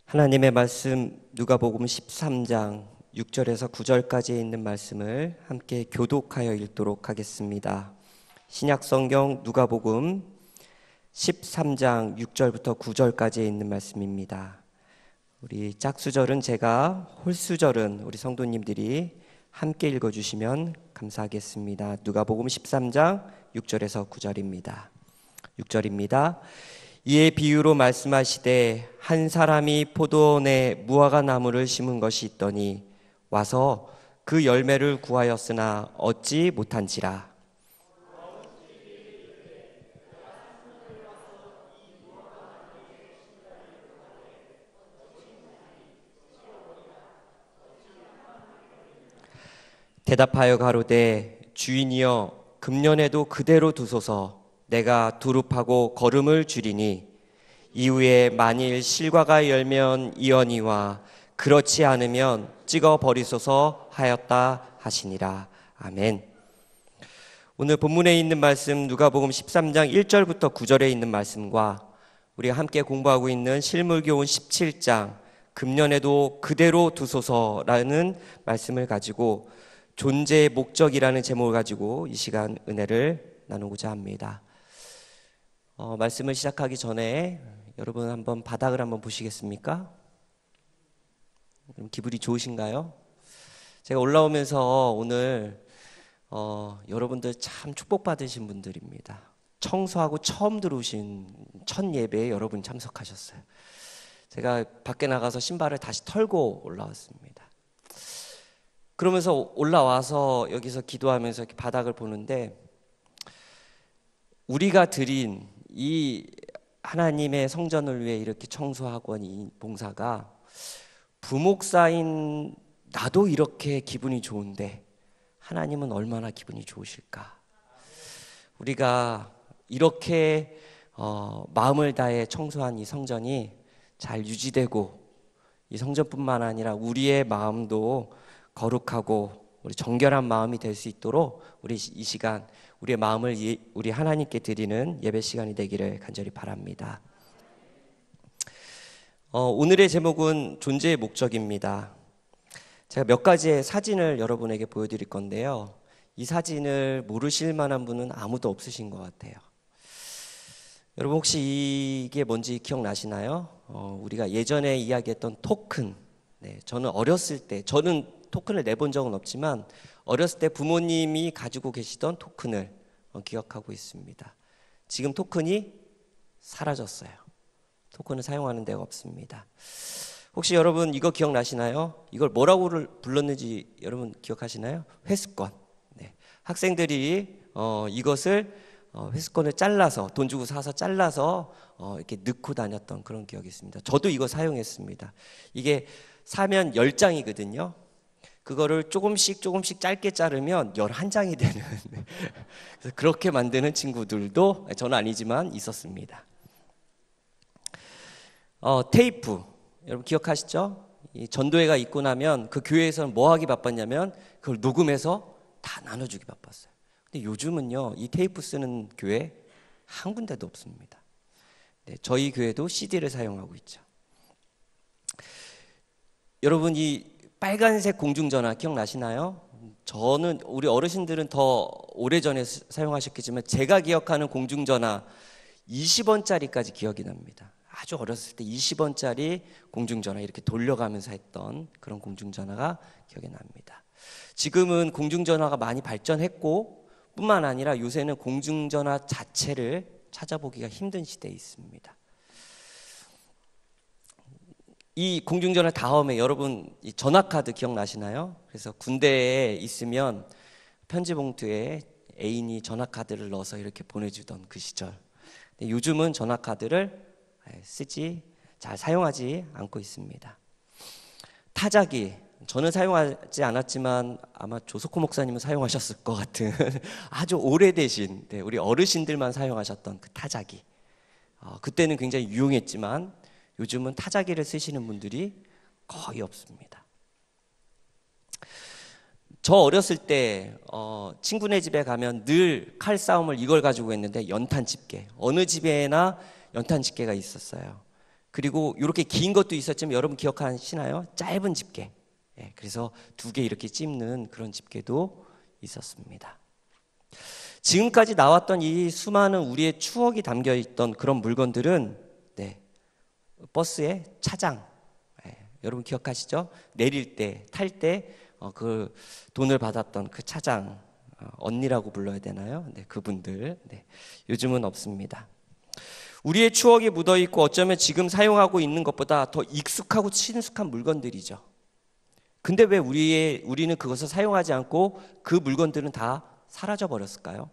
하나님의 말씀 누가복음 13장 6절에서 9절까지에 있는 말씀을 함께 교독하여 읽도록 하겠습니다. 신약성경 누가복음 13장 6절부터 9절까지에 있는 말씀입니다. 우리 짝수절은 제가, 홀수절은 우리 성도님들이 함께 읽어주시면 감사하겠습니다. 누가복음 13장 6절에서 9절입니다. 6절입니다. 이에 비유로 말씀하시되 한 사람이 포도원에 무화과 나무를 심은 것이 있더니 와서 그 열매를 구하였으나 얻지 못한지라. 대답하여 가로되 주인이여 금년에도 그대로 두소서. 내가 두릅하고 거름을 줄이니 이후에 만일 실과가 열면 이언이와 그렇지 않으면 찍어 버리소서 하였다 하시니라. 아멘. 오늘 본문에 있는 말씀 누가복음 13장 1절부터 9절에 있는 말씀과 우리가 함께 공부하고 있는 실물교훈 17장 금년에도 그대로 두소서라는 말씀을 가지고 존재의 목적이라는 제목을 가지고 이 시간 은혜를 나누고자 합니다. 말씀을 시작하기 전에 여러분 한번 바닥을 한번 보시겠습니까? 기분이 좋으신가요? 제가 올라오면서 오늘 여러분들 참 축복받으신 분들입니다. 청소하고 처음 들어오신 첫 예배에 여러분 참석하셨어요. 제가 밖에 나가서 신발을 다시 털고 올라왔습니다. 그러면서 올라와서 여기서 기도하면서 이렇게 바닥을 보는데 우리가 드린 이 하나님의 성전을 위해 이렇게 청소하고 이 봉사가 부목사인 나도 이렇게 기분이 좋은데 하나님은 얼마나 기분이 좋으실까? 우리가 이렇게 마음을 다해 청소한 이 성전이 잘 유지되고 이 성전뿐만 아니라 우리의 마음도 거룩하고 우리 정결한 마음이 될 수 있도록 우리 이 시간 우리의 마음을 우리 하나님께 드리는 예배 시간이 되기를 간절히 바랍니다. 오늘의 제목은 존재의 목적입니다. 제가 몇 가지의 사진을 여러분에게 보여드릴 건데요. 이 사진을 모르실 만한 분은 아무도 없으신 것 같아요. 여러분 혹시 이게 뭔지 기억나시나요? 우리가 예전에 이야기했던 토큰. 네, 저는 어렸을 때 저는 토큰을 내본 적은 없지만 어렸을 때 부모님이 가지고 계시던 토큰을 기억하고 있습니다. 지금 토큰이 사라졌어요. 토큰을 사용하는 데가 없습니다. 혹시 여러분 이거 기억나시나요? 이걸 뭐라고 불렀는지 여러분 기억하시나요? 회수권. 네. 학생들이 이것을 회수권을 잘라서 돈 주고 사서 잘라서 이렇게 넣고 다녔던 그런 기억이 있습니다. 저도 이거 사용했습니다. 이게 사면 10장이거든요. 그거를 조금씩 짧게 자르면 11장이 되는 그래서 그렇게 만드는 친구들도 저는 아니지만 있었습니다. 테이프 여러분 기억하시죠? 이 전도회가 있고 나면 그 교회에서는 뭐 하기 바빴냐면 그걸 녹음해서 다 나눠주기 바빴어요. 근데 요즘은요 이 테이프 쓰는 교회 한 군데도 없습니다. 네, 저희 교회도 CD를 사용하고 있죠. 여러분 이 빨간색 공중전화 기억나시나요? 저는 우리 어르신들은 더 오래전에 사용하셨겠지만 제가 기억하는 공중전화 20원짜리까지 기억이 납니다. 아주 어렸을 때 20원짜리 공중전화 이렇게 돌려가면서 했던 그런 공중전화가 기억이 납니다. 지금은 공중전화가 많이 발전했고 뿐만 아니라 요새는 공중전화 자체를 찾아보기가 힘든 시대에 있습니다. 이 공중전화 다음에 여러분 이 전화카드 기억나시나요? 그래서 군대에 있으면 편지 봉투에 애인이 전화카드를 넣어서 이렇게 보내주던 그 시절. 근데 요즘은 전화카드를 잘 사용하지 않고 있습니다. 타자기 저는 사용하지 않았지만 아마 조석호 목사님은 사용하셨을 것 같은 아주 오래되신 우리 어르신들만 사용하셨던 그 타자기. 그때는 굉장히 유용했지만 요즘은 타자기를 쓰시는 분들이 거의 없습니다. 저 어렸을 때 친구네 집에 가면 늘 칼싸움을 이걸 가지고 했는데 연탄 집게. 어느 집에나 연탄 집게가 있었어요. 그리고 이렇게 긴 것도 있었지만 여러분 기억하시나요? 짧은 집게. 그래서 2개 이렇게 찝는 그런 집게도 있었습니다. 지금까지 나왔던 이 수많은 우리의 추억이 담겨있던 그런 물건들은 버스의 차장, 여러분 기억하시죠? 내릴 때, 탈 때 그 돈을 받았던 그 차장, 언니라고 불러야 되나요? 그분들 요즘은 없습니다. 우리의 추억이 묻어있고 어쩌면 지금 사용하고 있는 것보다 더 익숙하고 친숙한 물건들이죠. 근데 왜 우리는 그것을 사용하지 않고 그 물건들은 다 사라져 버렸을까요?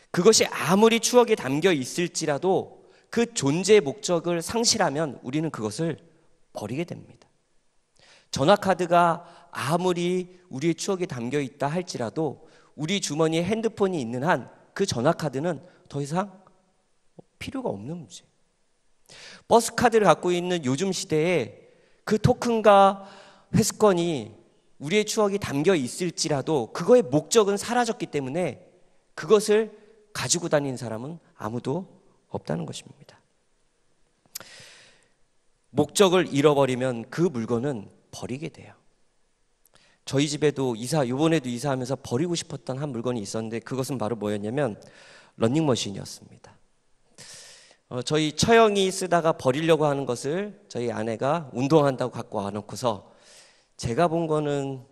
그것이 아무리 추억에 담겨 있을지라도 그 존재의 목적을 상실하면 우리는 그것을 버리게 됩니다. 전화카드가 아무리 우리의 추억에 담겨 있다 할지라도 우리 주머니에 핸드폰이 있는 한 그 전화카드는 더 이상 필요가 없는 문제. 버스카드를 갖고 있는 요즘 시대에 그 토큰과 회수권이 우리의 추억이 담겨 있을지라도 그거의 목적은 사라졌기 때문에 그것을 가지고 다니는 사람은 아무도 없다는 것입니다. 목적을 잃어버리면 그 물건은 버리게 돼요. 저희 집에도 이번에도 이사하면서 버리고 싶었던 한 물건이 있었는데 그것은 바로 뭐였냐면 러닝머신이었습니다. 저희 처형이 쓰다가 버리려고 하는 것을 저희 아내가 운동한다고 갖고 와놓고서 제가 본 거는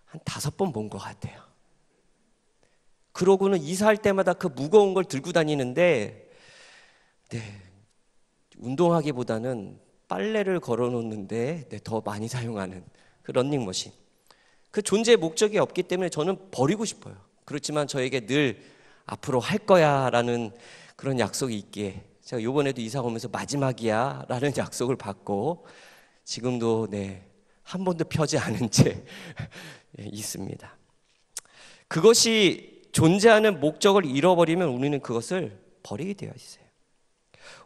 한 5번 본 것 같아요. 그러고는 이사할 때마다 그 무거운 걸 들고 다니는데 운동하기보다는 빨래를 걸어놓는데 더 많이 사용하는 그 러닝머신. 그 존재의 목적이 없기 때문에 저는 버리고 싶어요. 그렇지만 저에게 늘 앞으로 할 거야 라는 그런 약속이 있기에 제가 이번에도 이사 오면서 마지막이야 라는 약속을 받고 지금도 한 번도 펴지 않은 채 있습니다. 그것이 존재하는 목적을 잃어버리면 우리는 그것을 버리게 되어 있어요.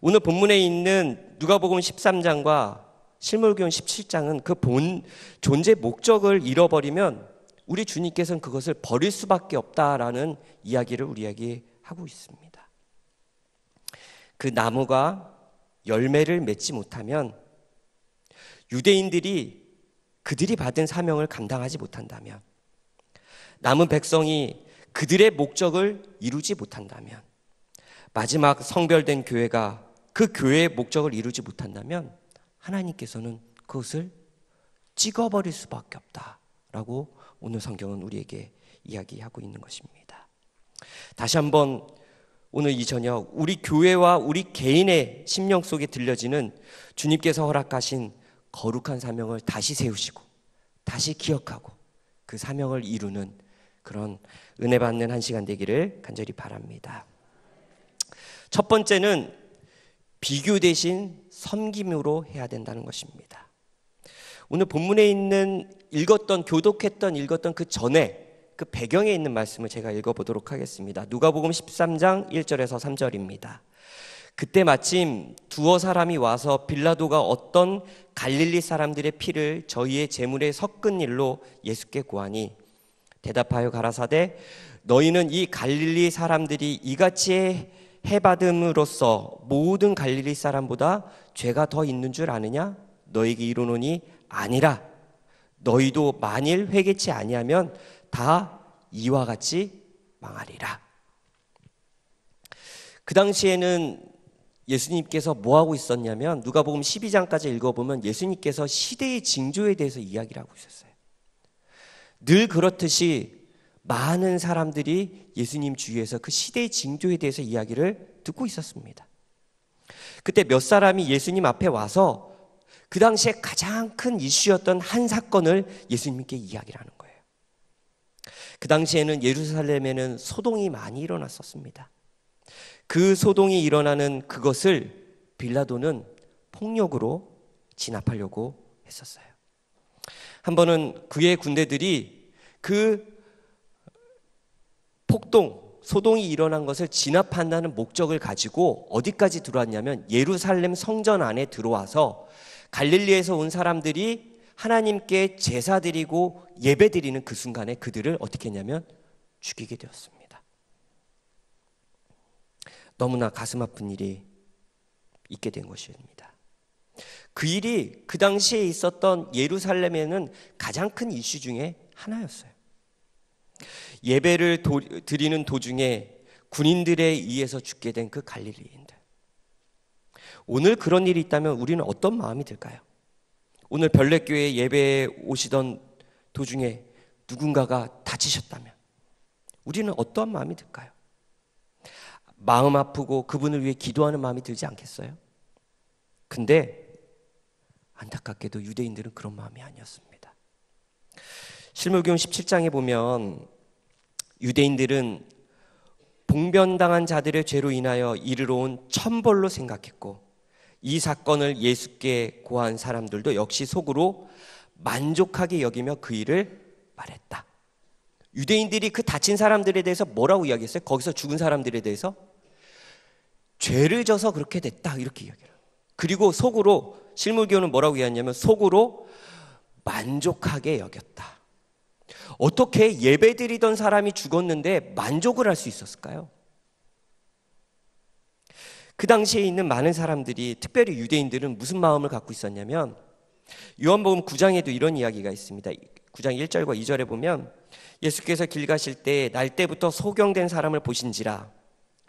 오늘 본문에 있는 누가복음 13장과 실물교훈 17장은 그 존재 목적을 잃어버리면 우리 주님께서는 그것을 버릴 수밖에 없다라는 이야기를 우리에게 하고 있습니다. 그 나무가 열매를 맺지 못하면 유대인들이 그들이 받은 사명을 감당하지 못한다면 남은 백성이 그들의 목적을 이루지 못한다면 마지막 성별된 교회가 그 교회의 목적을 이루지 못한다면 하나님께서는 그것을 찍어버릴 수밖에 없다라고 오늘 성경은 우리에게 이야기하고 있는 것입니다. 다시 한번 오늘 이 저녁 우리 교회와 우리 개인의 심령 속에 들려지는 주님께서 허락하신 거룩한 사명을 다시 세우시고 다시 기억하고 그 사명을 이루는 그런 은혜 받는 한 시간 되기를 간절히 바랍니다. 첫 번째는 비교 대신 섬김으로 해야 된다는 것입니다. 오늘 본문에 있는 읽었던 그 전에 그 배경에 있는 말씀을 제가 읽어보도록 하겠습니다. 누가복음 13장 1절에서 3절입니다. 그때 마침 두어 사람이 와서 빌라도가 어떤 갈릴리 사람들의 피를 저희의 제물에 섞은 일로 예수께 고하니 대답하여 가라사대 너희는 이 갈릴리 사람들이 이같이 해받음으로써 모든 갈릴리 사람보다 죄가 더 있는 줄 아느냐? 너희에게 이르노니 아니라 너희도 만일 회개치 아니하면 다 이와 같이 망하리라. 그 당시에는 예수님께서 뭐하고 있었냐면 누가복음 12장까지 읽어보면 예수님께서 시대의 징조에 대해서 이야기를 하고 있었어요. 늘 그렇듯이 많은 사람들이 예수님 주위에서 그 시대의 징조에 대해서 이야기를 듣고 있었습니다. 그때 몇 사람이 예수님 앞에 와서 그 당시에 가장 큰 이슈였던 한 사건을 예수님께 이야기를 하는 거예요. 그 당시에는 예루살렘에는 소동이 많이 일어났었습니다. 그 소동이 일어나는 그것을 빌라도는 폭력으로 진압하려고 했었어요. 한 번은 그의 군대들이 그 소동이 일어난 것을 진압한다는 목적을 가지고 어디까지 들어왔냐면 예루살렘 성전 안에 들어와서 갈릴리에서 온 사람들이 하나님께 제사 드리고 예배 드리는 그 순간에 그들을 어떻게 했냐면 죽이게 되었습니다. 너무나 가슴 아픈 일이 있게 된 것입니다. 그 일이 그 당시에 있었던 예루살렘에는 가장 큰 이슈 중에 하나였어요. 예배를 드리는 도중에 군인들에 의해서 죽게 된 그 갈릴리인들. 오늘 그런 일이 있다면 우리는 어떤 마음이 들까요? 오늘 별내교회 예배에 오시던 도중에 누군가가 다치셨다면 우리는 어떠한 마음이 들까요? 마음 아프고 그분을 위해 기도하는 마음이 들지 않겠어요? 근데 안타깝게도 유대인들은 그런 마음이 아니었습니다. 실무경 17장에 보면 유대인들은 봉변당한 자들의 죄로 인하여 이르러 온 천벌로 생각했고 이 사건을 예수께 고한 사람들도 역시 속으로 만족하게 여기며 그 일을 말했다. 유대인들이 그 다친 사람들에 대해서 뭐라고 이야기했어요? 거기서 죽은 사람들에 대해서 죄를 져서 그렇게 됐다 이렇게 이야기해요. 그리고 속으로 실무교는 뭐라고 이야기하냐면 속으로 만족하게 여겼다. 어떻게 예배드리던 사람이 죽었는데 만족을 할 수 있었을까요? 그 당시에 있는 많은 사람들이, 특별히 유대인들은 무슨 마음을 갖고 있었냐면, 요한복음 9장에도 이런 이야기가 있습니다. 9장 1절과 2절에 보면 예수께서 길 가실 때 날 때부터 소경된 사람을 보신지라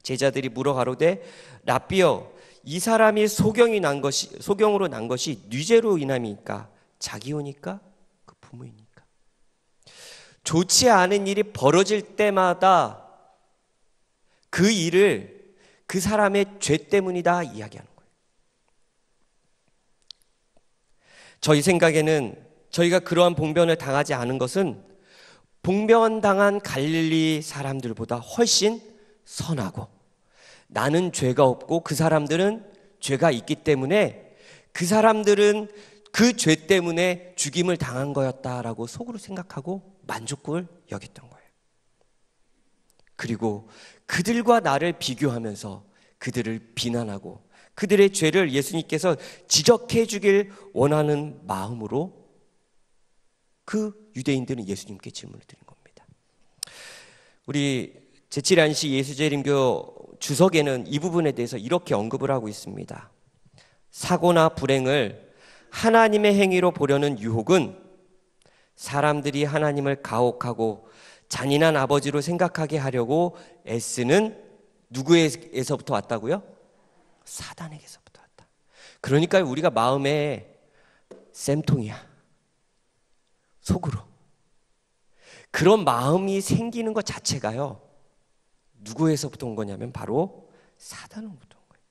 제자들이 물어 가로되 라삐여 이 사람이 소경으로 난 것이 뉘제로 인함이니까 자기오니까 그 부모이니까. 좋지 않은 일이 벌어질 때마다 그 일을 그 사람의 죄 때문이다 이야기하는 거예요. 저희 생각에는 저희가 그러한 봉변을 당하지 않은 것은 봉변당한 갈릴리 사람들보다 훨씬 선하고 나는 죄가 없고 그 사람들은 죄가 있기 때문에 그 사람들은 그 죄 때문에 죽임을 당한 거였다라고 속으로 생각하고 만족을 여겼던 거예요. 그리고 그들과 나를 비교하면서 그들을 비난하고 그들의 죄를 예수님께서 지적해 주길 원하는 마음으로 그 유대인들은 예수님께 질문을 드린 겁니다. 우리 제7안시 예수재림교 주석에는 이 부분에 대해서 이렇게 언급을 하고 있습니다. 사고나 불행을 하나님의 행위로 보려는 유혹은 사람들이 하나님을 가혹하고 잔인한 아버지로 생각하게 하려고 애쓰는 누구에게서부터 왔다고요? 사단에게서부터 왔다. 그러니까 우리가 마음에 쌤통이야. 속으로. 그런 마음이 생기는 것 자체가요. 누구에서부터 온 거냐면 바로 사단으로부터 온 거예요.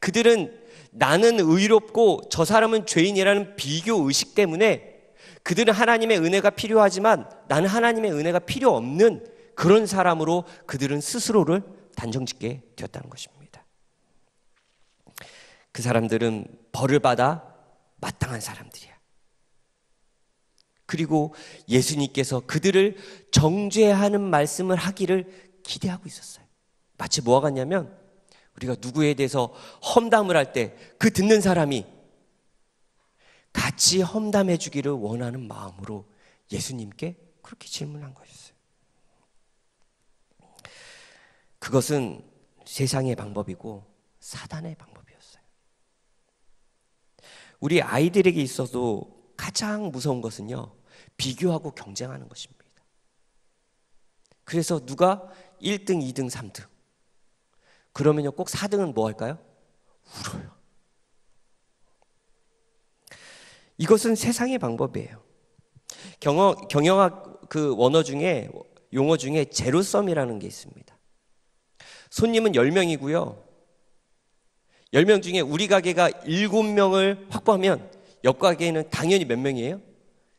그들은 나는 의롭고 저 사람은 죄인이라는 비교 의식 때문에 그들은 하나님의 은혜가 필요하지만 나는 하나님의 은혜가 필요 없는 그런 사람으로 그들은 스스로를 단정짓게 되었다는 것입니다. 그 사람들은 벌을 받아 마땅한 사람들이야. 그리고 예수님께서 그들을 정죄하는 말씀을 하기를 기대하고 있었어요. 마치 뭐와 같냐면 우리가 누구에 대해서 험담을 할 때 그 듣는 사람이 같이 험담해 주기를 원하는 마음으로 예수님께 그렇게 질문한 거였어요. 그것은 세상의 방법이고 사단의 방법이었어요. 우리 아이들에게 있어도 가장 무서운 것은요, 비교하고 경쟁하는 것입니다. 그래서 누가 1등, 2등, 3등 그러면요 꼭 4등은 뭐 할까요? 울어요. 이것은 세상의 방법이에요. 경영학 그 용어 중에 제로섬이라는 게 있습니다. 손님은 10명이고요. 10명 중에 우리 가게가 7명을 확보하면 옆 가게는 당연히 몇 명이에요?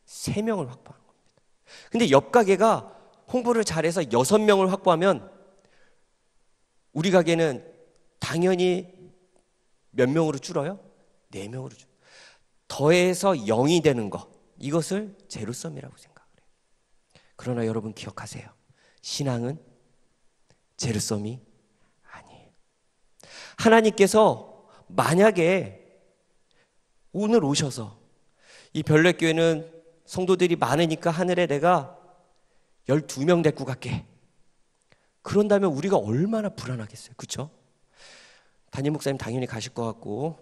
3명을 확보하는 겁니다. 근데 옆 가게가 홍보를 잘해서 6명을 확보하면 우리 가게는 당연히 몇 명으로 줄어요? 4명으로 줄어요. 더해서 0이 되는 것, 이것을 제로섬이라고 생각을 해요. 그러나 여러분 기억하세요. 신앙은 제로섬이 아니에요. 하나님께서 만약에 오늘 오셔서 이 별내교회는 성도들이 많으니까 하늘에 내가 12명 데리고 갈게. 그런다면 우리가 얼마나 불안하겠어요. 그렇죠? 담임 목사님 당연히 가실 것 같고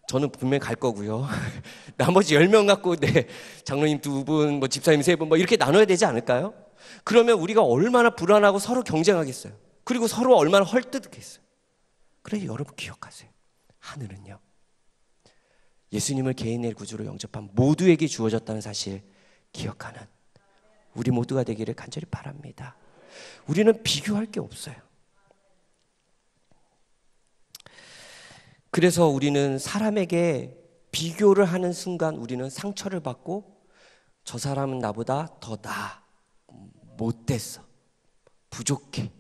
저는 분명히 갈 거고요. 나머지 10명 갖고 장로님 2분, 뭐 집사님 3분 뭐 이렇게 나눠야 되지 않을까요? 그러면 우리가 얼마나 불안하고 서로 경쟁하겠어요. 그리고 서로 얼마나 헐뜯겠어요. 그래서 여러분 기억하세요. 하늘은요, 예수님을 개인의 구주로 영접한 모두에게 주어졌다는 사실 기억하는 우리 모두가 되기를 간절히 바랍니다. 우리는 비교할 게 없어요. 그래서 우리는 사람에게 비교를 하는 순간 우리는 상처를 받고 저 사람은 나보다 더 나아, 못됐어, 부족해.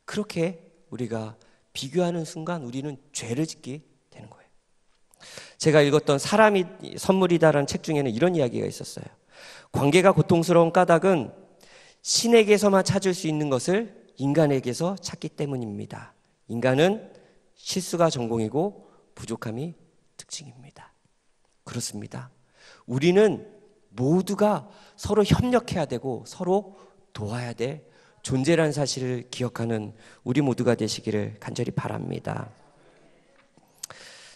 그렇게 우리가 비교하는 순간 우리는 죄를 짓게 되는 거예요. 제가 읽었던 사람이 선물이다라는 책 중에는 이런 이야기가 있었어요. 관계가 고통스러운 까닭은 신에게서만 찾을 수 있는 것을 인간에게서 찾기 때문입니다. 인간은 실수가 전공이고 부족함이 특징입니다. 그렇습니다. 우리는 모두가 서로 협력해야 되고 서로 도와야 될 존재라는 사실을 기억하는 우리 모두가 되시기를 간절히 바랍니다.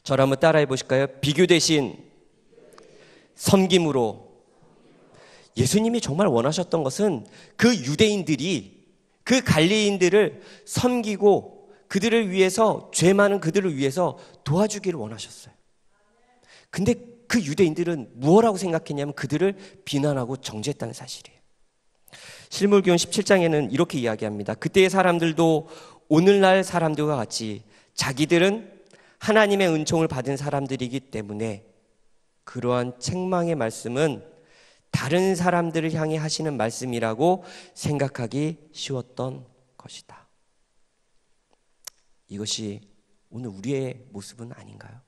저를 한번 따라해 보실까요? 비교 대신 섬김으로. 예수님이 정말 원하셨던 것은 그 유대인들이 그 갈릴리인들을 섬기고 그들을 위해서, 죄 많은 그들을 위해서 도와주기를 원하셨어요. 근데 그 유대인들은 무엇라고 생각했냐면 그들을 비난하고 정죄했다는 사실이에요. 실물교훈 17장에는 이렇게 이야기합니다. 그때의 사람들도 오늘날 사람들과 같이 자기들은 하나님의 은총을 받은 사람들이기 때문에 그러한 책망의 말씀은 다른 사람들을 향해 하시는 말씀이라고 생각하기 쉬웠던 것이다. 이것이 오늘 우리의 모습은 아닌가요?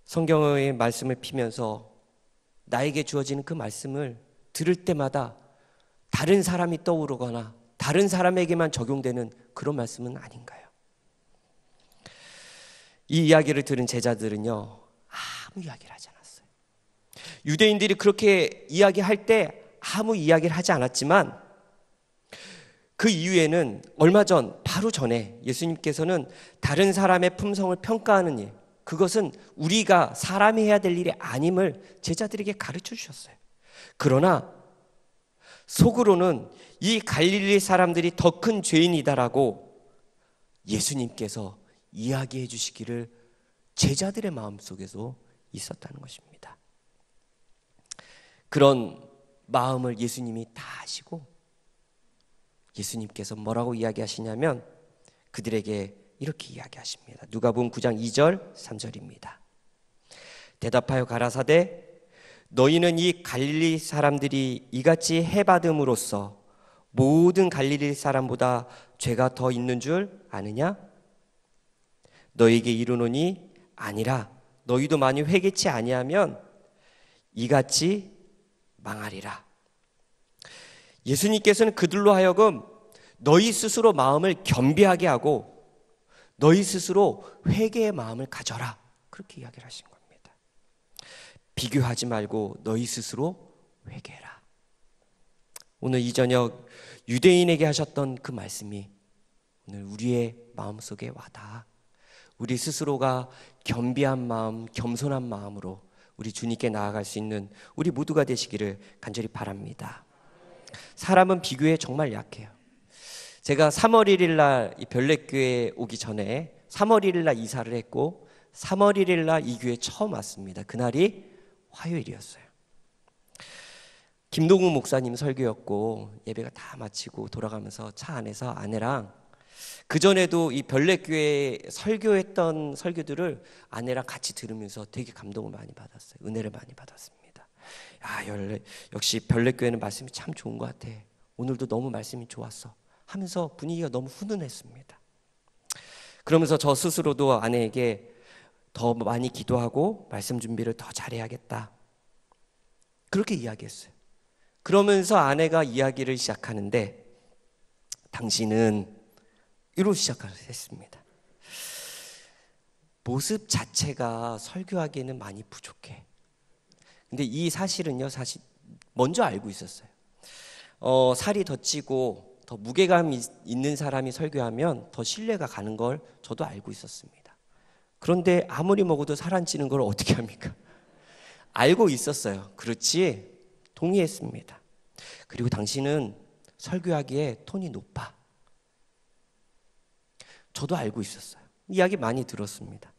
성경의 말씀을 피면서 나에게 주어지는 그 말씀을 들을 때마다 다른 사람이 떠오르거나 다른 사람에게만 적용되는 그런 말씀은 아닌가요? 이 이야기를 들은 제자들은요, 아무 이야기를 하지 않았어요. 유대인들이 그렇게 이야기할 때 아무 이야기를 하지 않았지만 그 이후에는 얼마 전, 바로 전에 예수님께서는 다른 사람의 품성을 평가하는 일, 그것은 우리가 사람이 해야 될 일이 아님을 제자들에게 가르쳐 주셨어요. 그러나 속으로는 이 갈릴리 사람들이 더 큰 죄인이다라고 예수님께서 이야기해 주시기를 제자들의 마음속에서 있었다는 것입니다. 그런 마음을 예수님이 다 아시고 예수님께서 뭐라고 이야기하시냐면 그들에게 이렇게 이야기하십니다. 누가복음 9장 2절 3절입니다. 대답하여 가라사대 너희는 이 갈릴리 사람들이 이같이 해받음으로써 모든 갈릴리 사람보다 죄가 더 있는 줄 아느냐? 너희에게 이르노니 아니라 너희도 만일 회개치 아니하면 이같이 망하리라. 예수님께서는 그들로 하여금 너희 스스로 마음을 겸비하게 하고 너희 스스로 회개의 마음을 가져라, 그렇게 이야기를 하신 겁니다. 비교하지 말고 너희 스스로 회개해라. 오늘 이 저녁 유대인에게 하셨던 그 말씀이 오늘 우리의 마음속에 와닿아 우리 스스로가 겸비한 마음, 겸손한 마음으로 우리 주님께 나아갈 수 있는 우리 모두가 되시기를 간절히 바랍니다. 사람은 비교에 정말 약해요. 제가 3월 1일 날 이 별내교회에 오기 전에 3월 1일 날 이사를 했고 3월 1일 날 이 교회에 처음 왔습니다. 그날이 화요일이었어요. 김동우 목사님 설교였고 예배가 다 마치고 돌아가면서 차 안에서 아내랑 그전에도 이 별내교회 설교했던 설교들을 아내랑 같이 들으면서 되게 감동을 많이 받았어요. 은혜를 많이 받았습니다. 역시 별내교회는 말씀이 참 좋은 것 같아. 오늘도 너무 말씀이 좋았어 하면서 분위기가 너무 훈훈했습니다. 그러면서 저 스스로도 아내에게 더 많이 기도하고 말씀 준비를 더 잘해야겠다, 그렇게 이야기했어요. 그러면서 아내가 이야기를 시작하는데 당신은 이로 시작했습니다. 모습 자체가 설교하기에는 많이 부족해. 근데 이 사실은요, 사실 먼저 알고 있었어요. 살이 더 찌고 더 무게감 있는 사람이 설교하면 더 신뢰가 가는 걸 저도 알고 있었습니다. 그런데 아무리 먹어도 살 안 찌는 걸 어떻게 합니까? 알고 있었어요. 그렇지? 동의했습니다. 그리고 당신은 설교하기에 톤이 높아. 저도 알고 있었어요. 이야기 많이 들었습니다.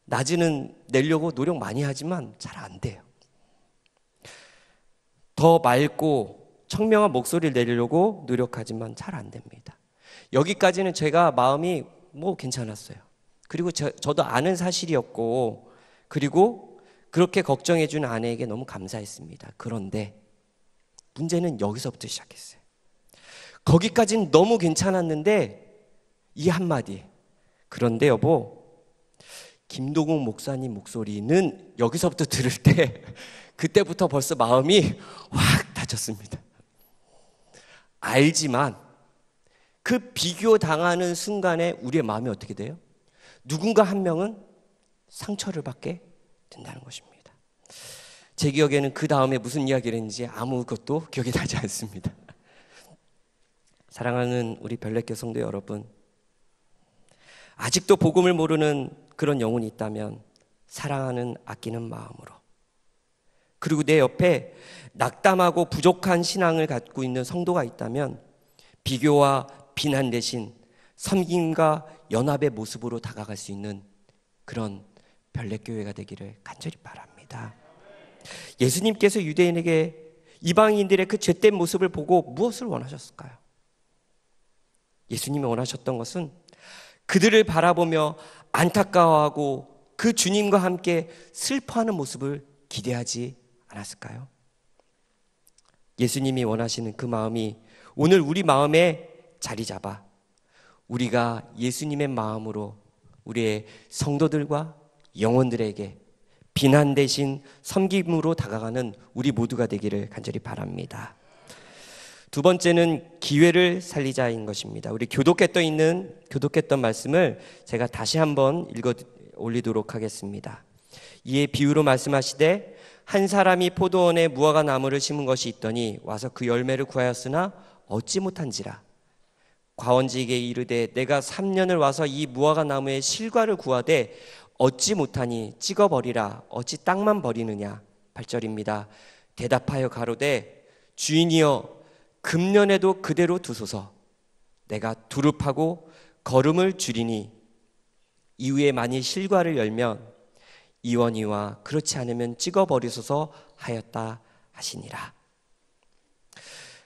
낮에는 내려고 노력 많이 하지만 잘 안 돼요. 더 맑고 청명한 목소리를 내려고 노력하지만 잘 안 됩니다. 여기까지는 제가 마음이 괜찮았어요. 그리고 저도 아는 사실이었고, 그리고 그렇게 걱정해주는 아내에게 너무 감사했습니다. 그런데 문제는 여기서부터 시작했어요. 거기까지는 너무 괜찮았는데 이 한마디, 그런데 여보, 김동욱 목사님 목소리는 여기서부터 들을 때 그때부터 벌써 마음이 확 다쳤습니다. 알지만 그 비교당하는 순간에 우리의 마음이 어떻게 돼요? 누군가 한 명은 상처를 받게 된다는 것입니다. 제 기억에는 그 다음에 무슨 이야기를 했는지 아무것도 기억이 나지 않습니다. 사랑하는 우리 별내교 성도 여러분, 아직도 복음을 모르는 그런 영혼이 있다면 사랑하는 아끼는 마음으로, 그리고 내 옆에 낙담하고 부족한 신앙을 갖고 있는 성도가 있다면 비교와 비난 대신 섬김과 연합의 모습으로 다가갈 수 있는 그런 별내교회가 되기를 간절히 바랍니다. 예수님께서 유대인에게 이방인들의 그 죄된 모습을 보고 무엇을 원하셨을까요? 예수님이 원하셨던 것은 그들을 바라보며 안타까워하고 그 주님과 함께 슬퍼하는 모습을 기대하지 않았을까요? 예수님이 원하시는 그 마음이 오늘 우리 마음에 자리 잡아 우리가 예수님의 마음으로 우리의 성도들과 영혼들에게 비난 대신 섬김으로 다가가는 우리 모두가 되기를 간절히 바랍니다. 두 번째는 기회를 살리자인 것입니다. 우리 교독했던 말씀을 제가 다시 한번 읽어 올리도록 하겠습니다. 이에 비유로 말씀하시되 한 사람이 포도원에 무화과 나무를 심은 것이 있더니 와서 그 열매를 구하였으나 얻지 못한지라. 과원지에게 이르되 내가 3년을 와서 이 무화과 나무의 실과를 구하되 얻지 못하니 찍어버리라. 어찌 땅만 버리느냐. 8절입니다. 대답하여 가로되 주인이여 금년에도 그대로 두소서. 내가 두릅하고 거름을 줄이니 이후에 만일 실과를 열면 이원이와 그렇지 않으면 찍어버리소서 하였다 하시니라.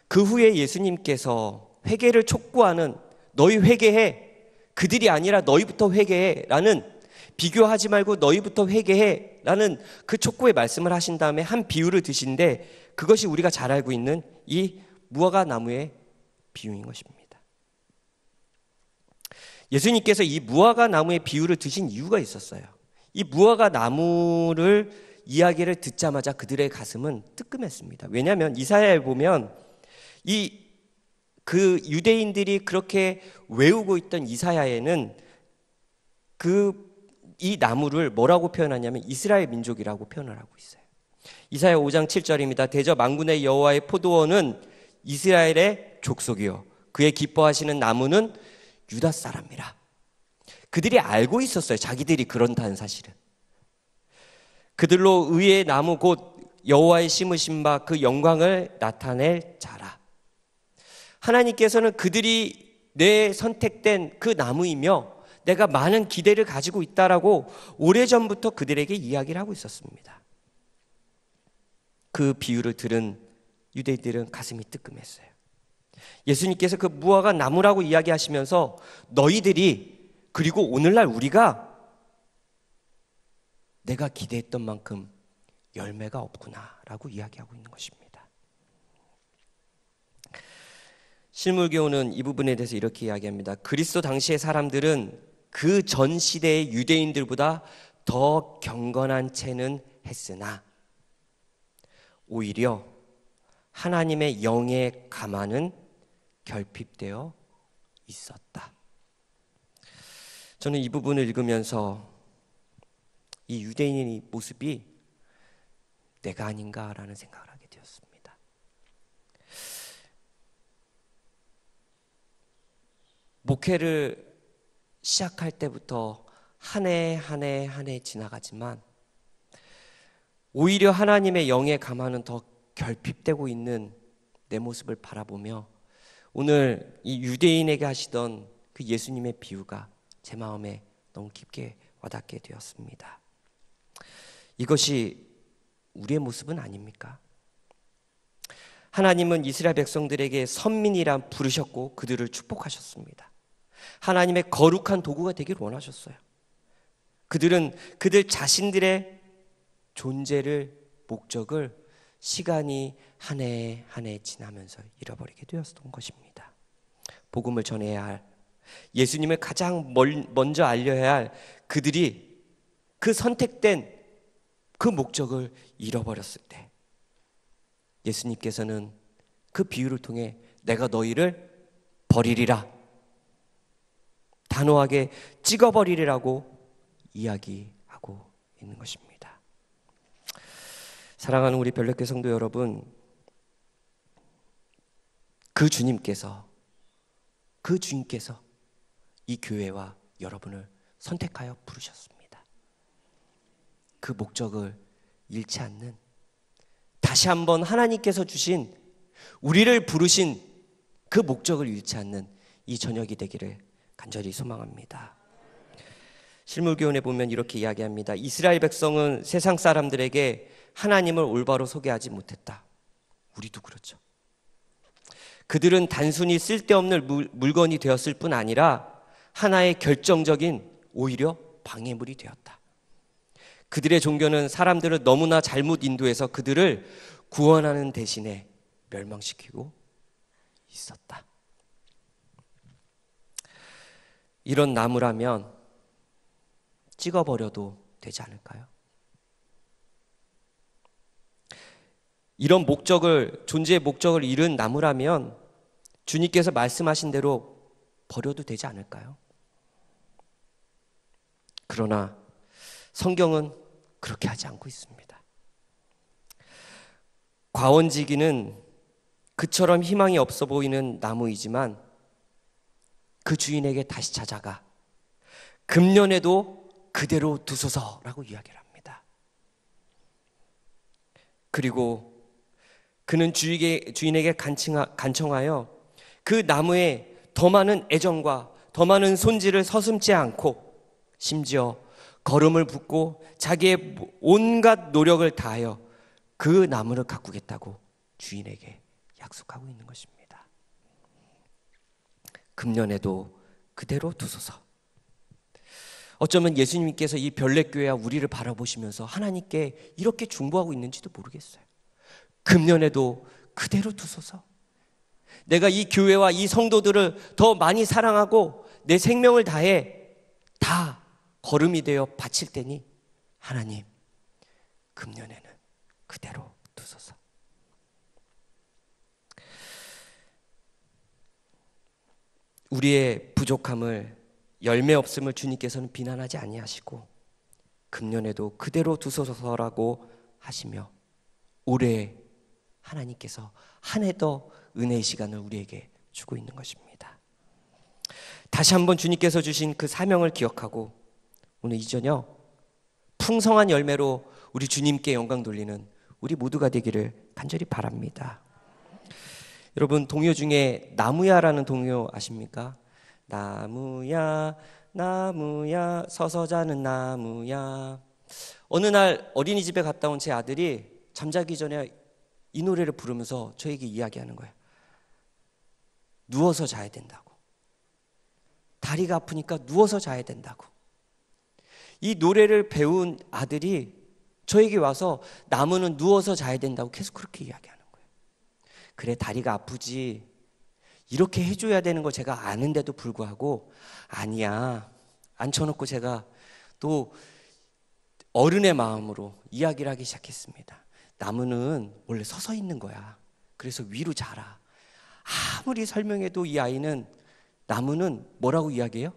그 후에 예수님께서 회개를 촉구하는 너희 회개해, 그들이 아니라 너희부터 회개해 라는, 비교하지 말고 너희부터 회개해 라는 그 촉구의 말씀을 하신 다음에 한 비유를 드신데, 그것이 우리가 잘 알고 있는 이 무화과 나무의 비유인 것입니다. 예수님께서 이 무화과 나무의 비유를 드신 이유가 있었어요. 이 무화과 나무를 이야기를 듣자마자 그들의 가슴은 뜨끔했습니다. 왜냐하면 이사야에 보면 그 유대인들이 그렇게 외우고 있던 이사야에는 이 나무를 뭐라고 표현하냐면 이스라엘 민족이라고 표현을 하고 있어요. 이사야 5장 7절입니다. 대저 만군의 여호와의 포도원은 이스라엘의 족속이요 그의 기뻐하시는 나무는 유다 사람이라. 그들이 알고 있었어요. 자기들이 그런다는 사실은. 그들로 의의 나무 곧 여호와의 심으신 바 그 영광을 나타낼 자라. 하나님께서는 그들이 내 선택된 그 나무이며 내가 많은 기대를 가지고 있다라고 오래전부터 그들에게 이야기를 하고 있었습니다. 그 비유를 들은 유대인들은 가슴이 뜨끔했어요. 예수님께서 그 무화과 나무라고 이야기하시면서 너희들이, 그리고 오늘날 우리가 내가 기대했던 만큼 열매가 없구나라고 이야기하고 있는 것입니다. 실물교훈은 이 부분에 대해서 이렇게 이야기합니다. 그리스도 당시의 사람들은 그 전 시대의 유대인들보다 더 경건한 채는 했으나 오히려 하나님의 영의 가마는 결핍되어 있었다. 저는 이 부분을 읽으면서 이 유대인의 모습이 내가 아닌가라는 생각을 하게 되었습니다. 목회를 시작할 때부터 한 해 한 해 한 해 지나가지만 오히려 하나님의 영의 감화는 더 결핍되고 있는 내 모습을 바라보며 오늘 이 유대인에게 하시던 그 예수님의 비유가 제 마음에 너무 깊게 와닿게 되었습니다. 이것이 우리의 모습은 아닙니까? 하나님은 이스라엘 백성들에게 선민이라 부르셨고 그들을 축복하셨습니다. 하나님의 거룩한 도구가 되기를 원하셨어요. 그들은 그들 자신들의 존재를, 목적을 시간이 한 해 한 해 지나면서 잃어버리게 되었던 것입니다. 복음을 전해야 할, 예수님을 가장 먼저 알려야 할 그들이 그 선택된 그 목적을 잃어버렸을 때 예수님께서는 그 비유를 통해 내가 너희를 버리리라, 단호하게 찍어버리리라고 이야기하고 있는 것입니다. 사랑하는 우리 별내교 성도 여러분, 그 주님께서 이 교회와 여러분을 선택하여 부르셨습니다. 그 목적을 잃지 않는, 다시 한번 하나님께서 주신, 우리를 부르신 그 목적을 잃지 않는 이 저녁이 되기를 간절히 소망합니다. 실물교훈에 보면 이렇게 이야기합니다. 이스라엘 백성은 세상 사람들에게 하나님을 올바로 소개하지 못했다. 우리도 그렇죠. 그들은 단순히 쓸데없는 물건이 되었을 뿐 아니라 하나의 결정적인, 오히려 방해물이 되었다. 그들의 종교는 사람들을 너무나 잘못 인도해서 그들을 구원하는 대신에 멸망시키고 있었다. 이런 나무라면 찍어버려도 되지 않을까요? 이런 목적을, 존재의 목적을 잃은 나무라면 주님께서 말씀하신 대로 버려도 되지 않을까요? 그러나 성경은 그렇게 하지 않고 있습니다. 과원지기는 그처럼 희망이 없어 보이는 나무이지만 그 주인에게 다시 찾아가 금년에도 그대로 두소서라고 이야기를 합니다. 그리고 그는 주인에게 간청하여 그 나무에 더 많은 애정과 더 많은 손질을 서슴지 않고 심지어 거름을 붓고 자기의 온갖 노력을 다하여 그 나무를 가꾸겠다고 주인에게 약속하고 있는 것입니다. 금년에도 그대로 두소서. 어쩌면 예수님께서 이 별내교회와 우리를 바라보시면서 하나님께 이렇게 중보하고 있는지도 모르겠어요. 금년에도 그대로 두소서. 내가 이 교회와 이 성도들을 더 많이 사랑하고 내 생명을 다해 다 거름이 되어 바칠 테니 하나님, 금년에는 그대로 두소서. 우리의 부족함을, 열매 없음을 주님께서는 비난하지 아니하시고 금년에도 그대로 두소서라고 하시며 올해 하나님께서 한 해 더 은혜의 시간을 우리에게 주고 있는 것입니다. 다시 한번 주님께서 주신 그 사명을 기억하고 오늘 이 저녁 풍성한 열매로 우리 주님께 영광 돌리는 우리 모두가 되기를 간절히 바랍니다. 여러분, 동요 중에 나무야라는 동요 아십니까? 나무야 나무야 서서 자는 나무야. 어느 날 어린이집에 갔다 온 제 아들이 잠자기 전에 이 노래를 부르면서 저에게 이야기하는 거예요. 누워서 자야 된다고. 다리가 아프니까 누워서 자야 된다고. 이 노래를 배운 아들이 저에게 와서 나무는 누워서 자야 된다고 계속 그렇게 이야기하는 거예요. 그래, 다리가 아프지. 이렇게 해줘야 되는 거 제가 아는데도 불구하고 아니야. 앉혀놓고 제가 또 어른의 마음으로 이야기를 하기 시작했습니다. 나무는 원래 서서 있는 거야. 그래서 위로 자라. 아무리 설명해도 이 아이는 나무는 뭐라고 이야기해요?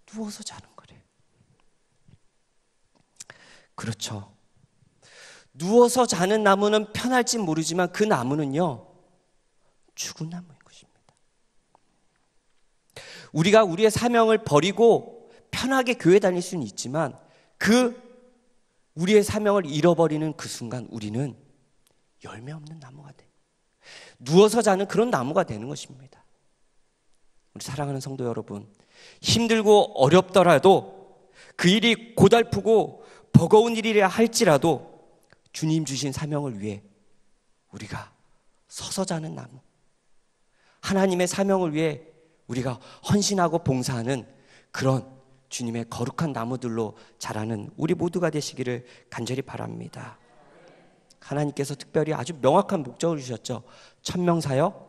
누워서 자는 거래. 그렇죠. 누워서 자는 나무는 편할지 모르지만 그 나무는요, 죽은 나무인 것입니다. 우리가 우리의 사명을 버리고 편하게 교회 다닐 수는 있지만 우리의 사명을 잃어버리는 그 순간 우리는 열매 없는 나무가 돼. 누워서 자는 그런 나무가 되는 것입니다. 우리 사랑하는 성도 여러분, 힘들고 어렵더라도 그 일이 고달프고 버거운 일이라 할지라도 주님 주신 사명을 위해 우리가 서서 자는 나무, 하나님의 사명을 위해 우리가 헌신하고 봉사하는 그런 주님의 거룩한 나무들로 자라는 우리 모두가 되시기를 간절히 바랍니다. 하나님께서 특별히 아주 명확한 목적을 주셨죠. 천명사역?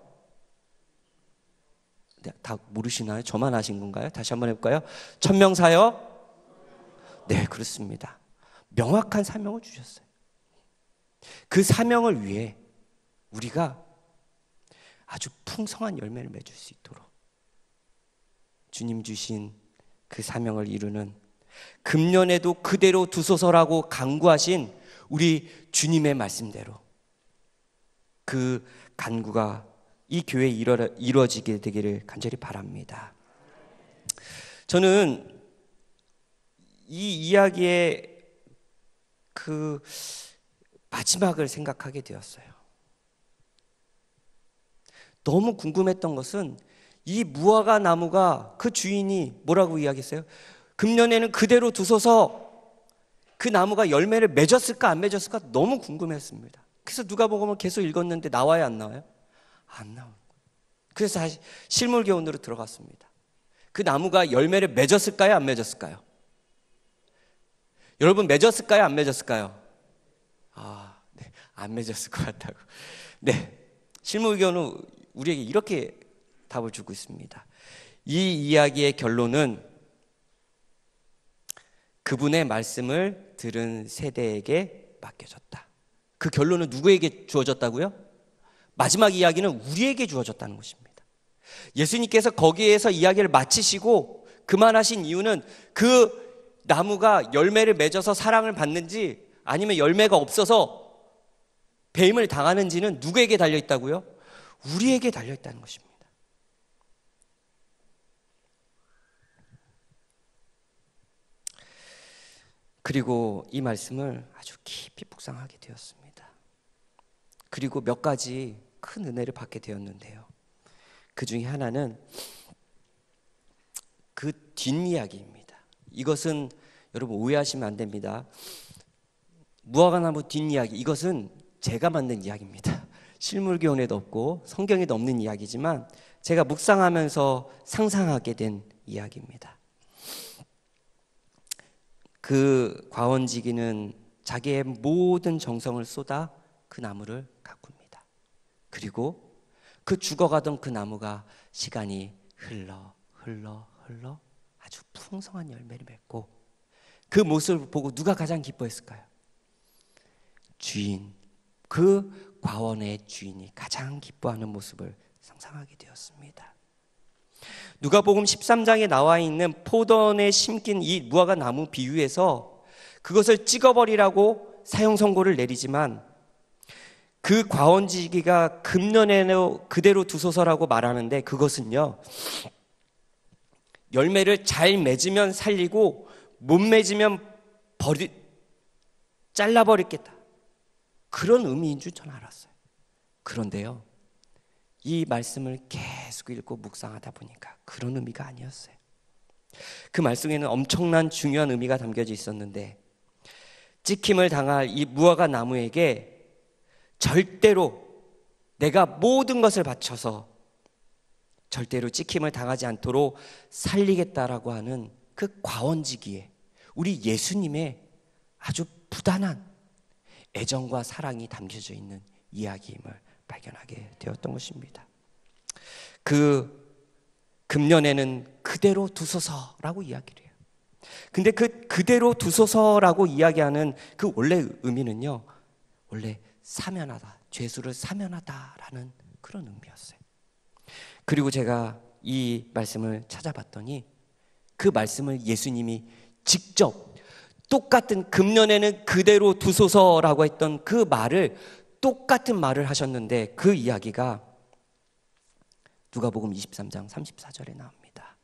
네, 다 모르시나요? 저만 아신 건가요? 다시 한번 해볼까요? 천명사역? 네, 그렇습니다. 명확한 사명을 주셨어요. 그 사명을 위해 우리가 아주 풍성한 열매를 맺을 수 있도록 주님 주신 그 사명을 이루는, 금년에도 그대로 두소서라고 간구하신 우리 주님의 말씀대로 그 간구가 이 교회에 이루어지게 되기를 간절히 바랍니다. 저는 이 이야기의 그 마지막을 생각하게 되었어요. 너무 궁금했던 것은 이 무화과 나무가 그 주인이 뭐라고 이야기했어요? 금년에는 그대로 두소서. 그 나무가 열매를 맺었을까 안 맺었을까 너무 궁금했습니다. 그래서 누가복음을 계속 읽었는데 나와요 안 나와요? 안 나와요. 그래서 다시 실물교훈으로 들어갔습니다. 그 나무가 열매를 맺었을까요 안 맺었을까요? 여러분 맺었을까요 안 맺었을까요? 네, 안 맺었을 것 같다고. 네, 실물교훈은 우리에게 이렇게 답을 주고 있습니다. 이 이야기의 결론은 그분의 말씀을 들은 세대에게 맡겨졌다. 그 결론은 누구에게 주어졌다고요? 마지막 이야기는 우리에게 주어졌다는 것입니다. 예수님께서 거기에서 이야기를 마치시고 그만하신 이유는 그 나무가 열매를 맺어서 사랑을 받는지 아니면 열매가 없어서 배임을 당하는지는 누구에게 달려있다고요? 우리에게 달려있다는 것입니다. 그리고 이 말씀을 아주 깊이 묵상하게 되었습니다. 그리고 몇 가지 큰 은혜를 받게 되었는데요. 그 중에 하나는 그 뒷이야기입니다. 이것은 여러분 오해하시면 안 됩니다. 무화과나무 뒷이야기, 이것은 제가 만든 이야기입니다. 실물교훈에도 없고 성경에도 없는 이야기지만 제가 묵상하면서 상상하게 된 이야기입니다. 그 과원지기는 자기의 모든 정성을 쏟아 그 나무를 가꿉니다. 그리고 그 죽어가던 그 나무가 시간이 흘러 아주 풍성한 열매를 맺고 그 모습을 보고 누가 가장 기뻐했을까요? 주인, 그 과원의 주인이 가장 기뻐하는 모습을 상상하게 되었습니다. 누가복음 13장에 나와 있는 포도원에 심긴 이 무화과 나무 비유에서 그것을 찍어버리라고 사형 선고를 내리지만 그 과원지기가 금년에는 그대로 두소서라고 말하는데 그것은요, 열매를 잘 맺으면 살리고 못 맺으면 잘라버리겠다, 그런 의미인 줄 저는 알았어요. 그런데요, 이 말씀을 계속 읽고 묵상하다 보니까 그런 의미가 아니었어요. 그 말씀에는 엄청난 중요한 의미가 담겨져 있었는데 찍힘을 당할 이 무화과 나무에게 절대로 내가 모든 것을 바쳐서 절대로 찍힘을 당하지 않도록 살리겠다라고 하는 그 과원지기에 우리 예수님의 아주 부단한 애정과 사랑이 담겨져 있는 이야기임을 발견하게 되었던 것입니다. 그 금년에는 그대로 두소서라고 이야기를 해요. 근데 그대로 두소서라고 이야기하는 그 원래 의미는요, 원래 사면하다, 죄수를 사면하다라는 그런 의미였어요. 그리고 제가 이 말씀을 찾아봤더니 그 말씀을 예수님이 직접 똑같은 금년에는 그대로 두소서라고 했던 그 말을 똑같은 말을 하셨는데 그 이야기가 누가복음 23장 34절에 나옵니다.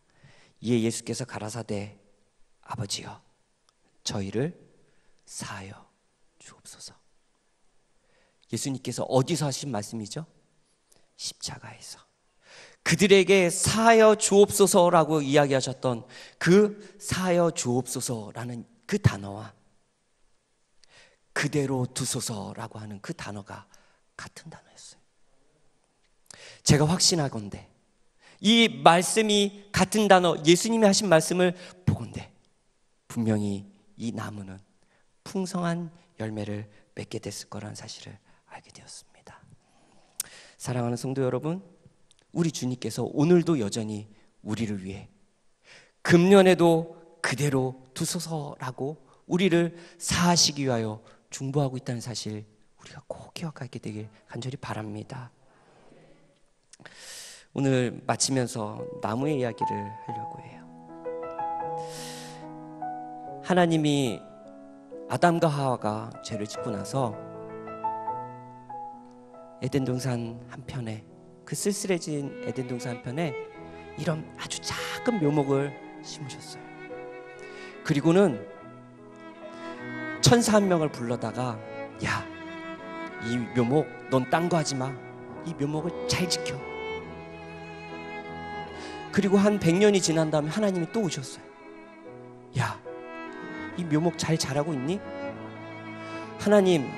이에 예수께서 가라사대 아버지여 저희를 사하여 주옵소서. 예수님께서 어디서 하신 말씀이죠? 십자가에서 그들에게 사하여 주옵소서라고 이야기하셨던 그 사하여 주옵소서라는 그 단어와 그대로 두소서라고 하는 그 단어가 같은 단어였어요. 제가 확신하건대 이 말씀이 같은 단어, 예수님이 하신 말씀을 보건대 분명히 이 나무는 풍성한 열매를 맺게 됐을 거라는 사실을 알게 되었습니다. 사랑하는 성도 여러분, 우리 주님께서 오늘도 여전히 우리를 위해 금년에도 그대로 두소서라고 우리를 사하시기 위하여 중보하고 있다는 사실 우리가 꼭 기억하게 되길 간절히 바랍니다. 오늘 마치면서 나무의 이야기를 하려고 해요. 하나님이 아담과 하와가 죄를 짓고 나서 에덴 동산 한편에, 그 쓸쓸해진 에덴 동산 한편에 이런 아주 작은 묘목을 심으셨어요. 그리고는 천사 한 명을 불러다가 야, 이 묘목 넌 딴 거 하지 마. 이 묘목을 잘 지켜. 그리고 한 100년이 지난 다음에 하나님이 또 오셨어요. 야, 이 묘목 잘 자라고 있니? 하나님,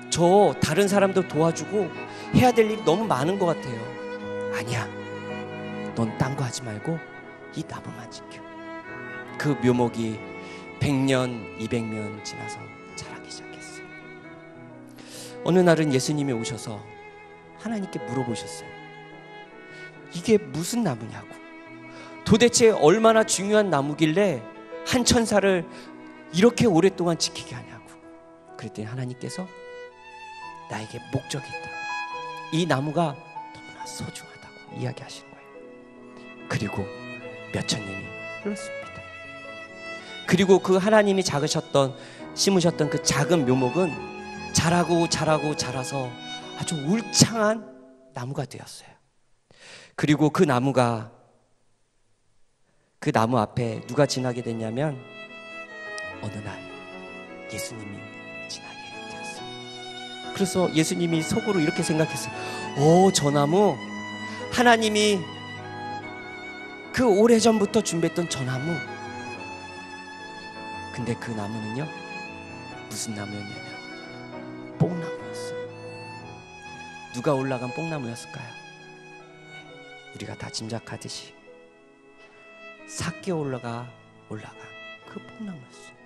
저 다른 사람들 도와주고 해야 될 일이 너무 많은 것 같아요. 아니야, 넌 딴 거 하지 말고 이 나무만 지켜. 그 묘목이 100년, 200년 지나서 자라기 시작했어요. 어느 날은 예수님이 오셔서 하나님께 물어보셨어요. 이게 무슨 나무냐고. 도대체 얼마나 중요한 나무길래 한 천사를 이렇게 오랫동안 지키게 하냐고. 그랬더니 하나님께서 나에게 목적이 있다. 이 나무가 너무나 소중하다고 이야기하신 거예요. 그리고 몇천 년이 흘렀습니다. 그리고 그 하나님이 심으셨던 그 작은 묘목은 자라고 자라서 아주 울창한 나무가 되었어요. 그리고 그 나무 앞에 누가 지나게 됐냐면 어느 날 예수님이 지나게 되었어요. 그래서 예수님이 속으로 이렇게 생각했어요. 저 나무, 하나님이 그 오래전부터 준비했던 저 나무. 근데 그 나무는요, 무슨 나무였냐면 뽕나무였어요. 누가 올라간 뽕나무였을까요? 우리가 다 짐작하듯이 삭개오 올라간 그 뽕나무였어요.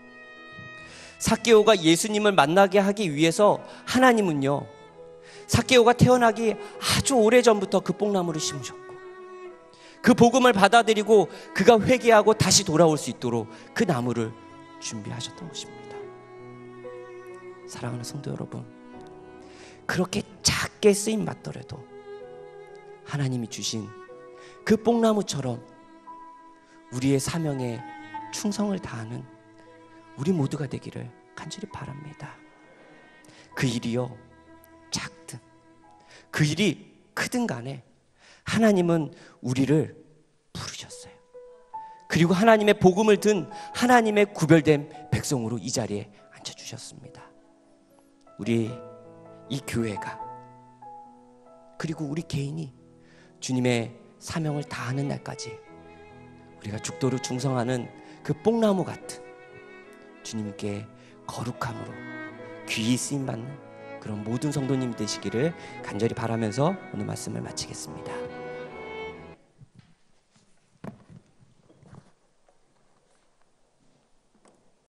삭개오가 예수님을 만나게 하기 위해서 하나님은요, 삭개오가 태어나기 아주 오래전부터 그 뽕나무를 심으셨고 그 복음을 받아들이고 그가 회개하고 다시 돌아올 수 있도록 그 나무를 준비하셨던 것입니다. 사랑하는 성도 여러분, 그렇게 작게 쓰임 받더라도 하나님이 주신 그 뽕나무처럼 우리의 사명에 충성을 다하는 우리 모두가 되기를 간절히 바랍니다. 그 일이요, 작든 그 일이 크든 간에 하나님은 우리를 부르셨어요. 그리고 하나님의 복음을 든 하나님의 구별된 백성으로 이 자리에 앉혀주셨습니다. 우리 이 교회가, 그리고 우리 개인이 주님의 사명을 다하는 날까지 우리가 죽도록 충성하는 그 뽕나무 같은 주님께 거룩함으로 귀히 쓰임받는 그런 모든 성도님이 되시기를 간절히 바라면서 오늘 말씀을 마치겠습니다.